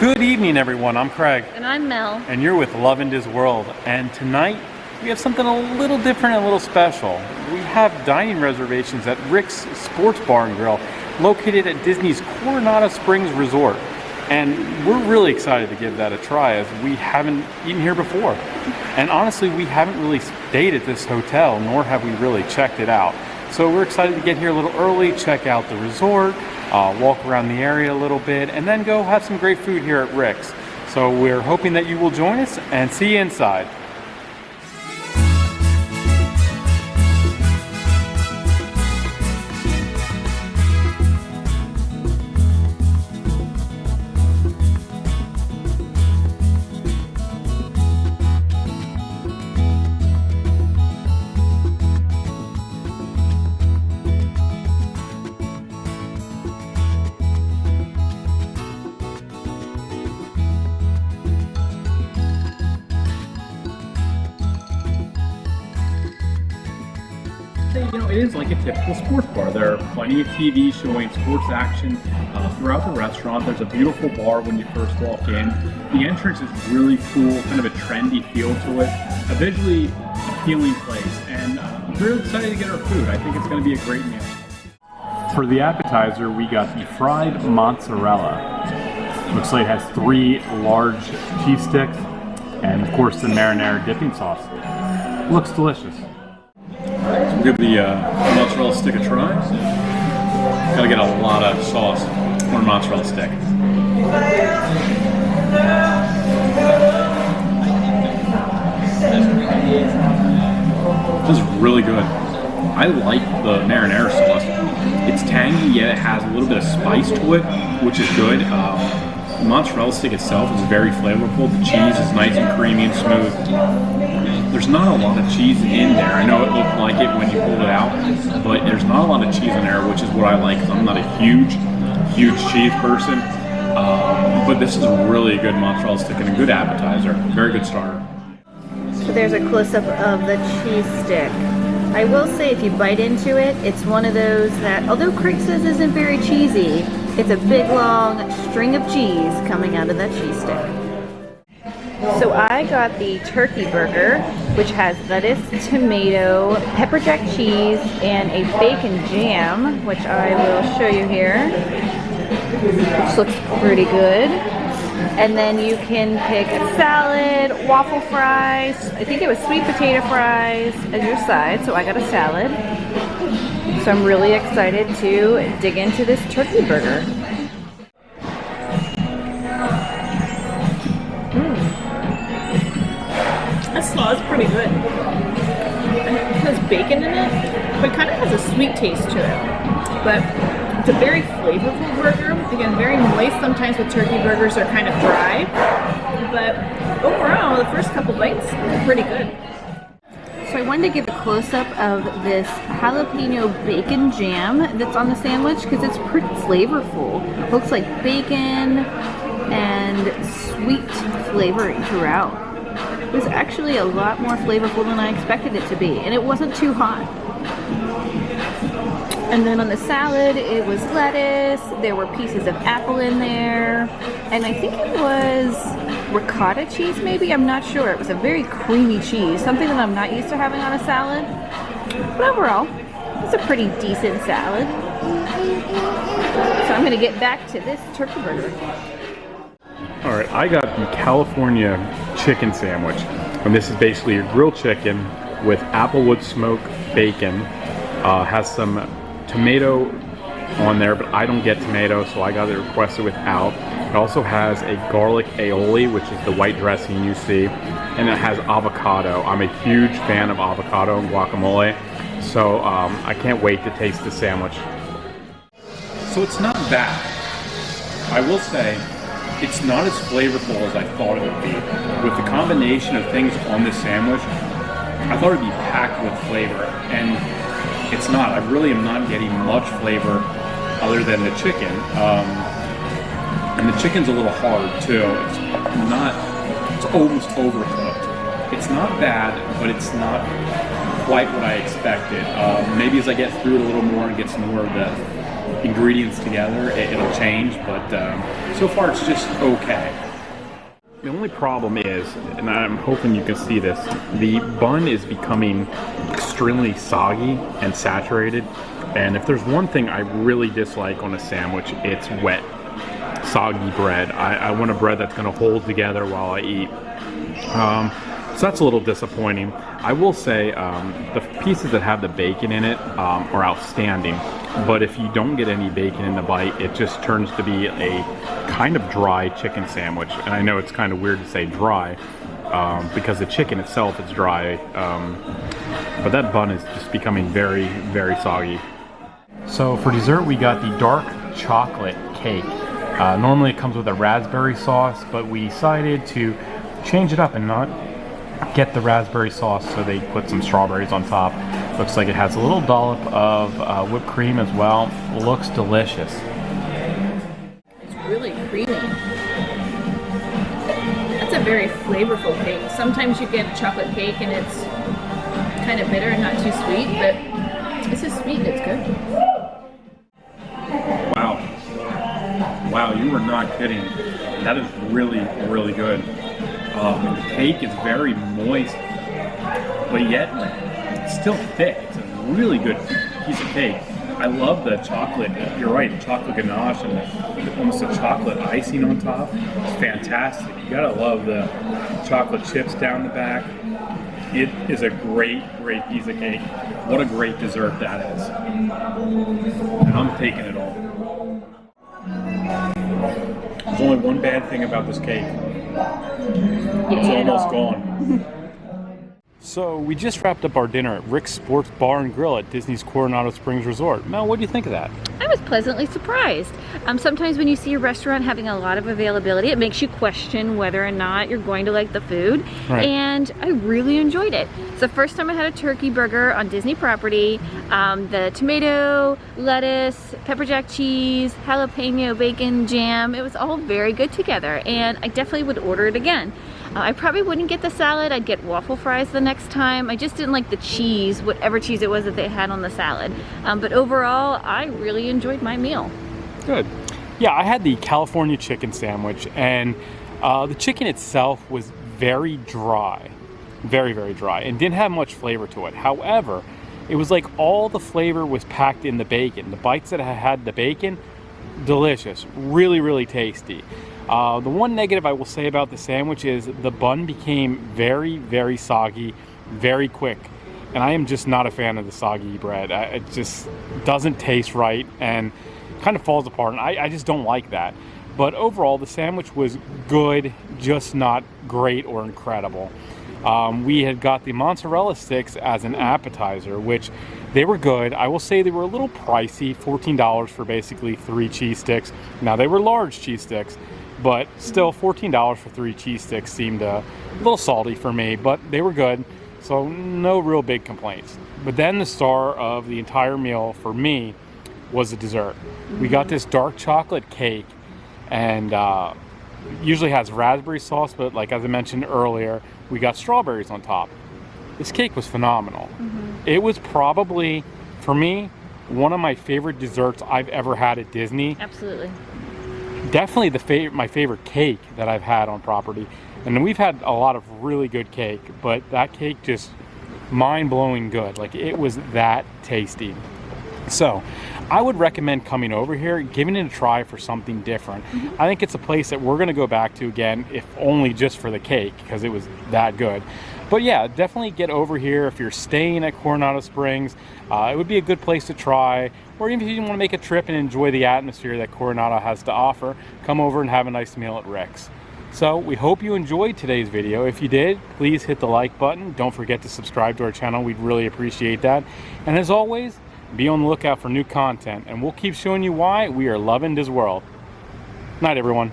Good evening, everyone. I'm Craig. And I'm Mel. And you're with Lovindisworld. And tonight, we have something a little different and a little special. We have dining reservations at Rick's Sports Bar and Grill, located at Disney's Coronado Springs Resort. And we're really excited to give that a try, as we haven't eaten here before. And honestly, we haven't really stayed at this hotel, nor have we really checked it out. So we're excited to get here a little early, check out the resort, walk around the area a little bit, and then go have some great food here at Rick's. So we're hoping that you will join us and see you inside. You know, it is like a typical sports bar. There are plenty of TV showing sports action throughout the restaurant. There's a beautiful bar when you first walk in. The entrance is really cool, kind of a trendy feel to it. A visually appealing place, and I'm really excited to get our food. I think it's going to be a great meal. For the appetizer, we got the fried mozzarella. Looks like it has 3 large cheese sticks, and of course the marinara dipping sauce. Looks delicious. We'll give the mozzarella stick a try. Gotta get a lot of sauce on a mozzarella stick. This is really good. I like the marinara sauce. It's tangy, yet it has a little bit of spice to it, which is good. The mozzarella stick itself is very flavorful. The cheese is nice and creamy and smooth. There's not a lot of cheese in there. I know it looked like it when you pulled it out, but there's not a lot of cheese in there, which is what I like, because I'm not a huge cheese person. But this is a really good mozzarella stick and a good appetizer. Very good starter. So there's a close-up of the cheese stick. I will say, if you bite into it, it's one of those that, although Craig says isn't very cheesy, it's a big long string of cheese coming out of that cheese stick. So I got the turkey burger, which has lettuce, tomato, pepper jack cheese, and a bacon jam, which I will show you here, which looks pretty good. And then you can pick a salad, waffle fries, I think it was sweet potato fries as your side, so I got a salad. So I'm really excited to dig into this turkey burger. That sauce is pretty good. It has bacon in it, but it kind of has a sweet taste to it. But it's a very flavorful burger. Again, very moist. Sometimes with turkey burgers are kind of dry. But overall, the first couple bites are pretty good. So I wanted to give a close-up of this jalapeno bacon jam that's on the sandwich, because it's pretty flavorful. It looks like bacon and sweet flavoring throughout. It was actually a lot more flavorful than I expected it to be, and it wasn't too hot. And then on the salad, it was lettuce, there were pieces of apple in there, and I think it was ricotta cheese maybe, I'm not sure. It was a very creamy cheese, something that I'm not used to having on a salad. But overall, it's a pretty decent salad. So I'm gonna get back to this turkey burger. Alright, I got the California chicken sandwich, and this is basically a grilled chicken with applewood smoked bacon. Has some tomato on there, but I don't get tomato, so I got it requested without. It also has a garlic aioli, which is the white dressing you see, and it has avocado. I'm a huge fan of avocado and guacamole, so I can't wait to taste the sandwich. So it's not bad. I will say, it's not as flavorful as I thought it would be. With the combination of things on this sandwich, I thought it would be packed with flavor, and it's not. I really am not getting much flavor other than the chicken. And the chicken's a little hard too. It's almost overcooked. It's not bad, but it's not quite what I expected. Maybe as I get through it a little more and get some more of the ingredients together, it'll change, but so far it's just okay. The only problem is, and I'm hoping you can see this, the bun is becoming extremely soggy and saturated, and if there's one thing I really dislike on a sandwich, it's wet, soggy bread. I want a bread that's going to hold together while I eat. So that's a little disappointing. I will say the pieces that have the bacon in it are outstanding, but if you don't get any bacon in the bite, it just turns to be a kind of dry chicken sandwich. And I know it's kind of weird to say dry because the chicken itself is dry, but that bun is just becoming very, very soggy. So for dessert, we got the dark chocolate cake. Normally it comes with a raspberry sauce, but we decided to change it up and not get the raspberry sauce, so they put some strawberries on top. Looks like it has a little dollop of whipped cream as well. Looks delicious. It's really creamy. That's a very flavorful cake. Sometimes you get chocolate cake and it's kind of bitter and not too sweet, but this is sweet and it's good. Wow. Wow, you were not kidding. That is really, really good. The cake is very moist, but yet it's still thick. It's a really good piece of cake. I love the chocolate. You're right, the chocolate ganache and almost a chocolate icing on top. It's fantastic. You gotta love the chocolate chips down the back. It is a great, great piece of cake. What a great dessert that is. And I'm taking it all. There's only one bad thing about this cake. It's almost gone. So we just wrapped up our dinner at Rick's Sports Bar and Grill at Disney's Coronado Springs Resort. Mel, what do you think of that? I was pleasantly surprised. Sometimes when you see a restaurant having a lot of availability, it makes you question whether or not you're going to like the food. Right. And I really enjoyed it. It's the first time I had a turkey burger on Disney property. The tomato, lettuce, pepper jack cheese, jalapeno, bacon, jam, it was all very good together, and I definitely would order it again. I probably wouldn't get the salad. I'd get waffle fries the next time. I just didn't like the cheese, whatever cheese it was that they had on the salad. But overall, I really enjoyed my meal. Good. Yeah, I had the California chicken sandwich, and the chicken itself was very dry. Very, very dry, and didn't have much flavor to it. However, it was like all the flavor was packed in the bacon. The bites that I had the bacon, delicious. Really, really tasty. The one negative I will say about the sandwich is the bun became very, very soggy, very quick. And I am just not a fan of the soggy bread. It just doesn't taste right and kind of falls apart. And I just don't like that. But overall, the sandwich was good, just not great or incredible. We had got the mozzarella sticks as an appetizer, which they were good. I will say they were a little pricey, $14 for basically 3 cheese sticks. Now, they were large cheese sticks, but still $14 for 3 cheese sticks seemed a little salty for me, but they were good, so no real big complaints. But then the star of the entire meal for me was the dessert. We got this dark chocolate cake, and usually has raspberry sauce, but like as I mentioned earlier, we got strawberries on top. This cake was phenomenal. It was probably, for me, one of my favorite desserts I've ever had at Disney. Absolutely. Definitely my favorite cake that I've had on property. And we've had a lot of really good cake, but that cake just mind-blowing good. Like, it was that tasty. So I would recommend coming over here, giving it a try for something different. I think it's a place that we're going to go back to again, if only just for the cake, because it was that good. But yeah, definitely get over here if you're staying at Coronado Springs. It would be a good place to try, or even if you want to make a trip and enjoy the atmosphere that Coronado has to offer, come over and have a nice meal at Rick's. So we hope you enjoyed today's video. If you did, please hit the like button. Don't forget to subscribe to our channel. We'd really appreciate that. And as always, be on the lookout for new content, and we'll keep showing you why we are loving this world. Night, everyone.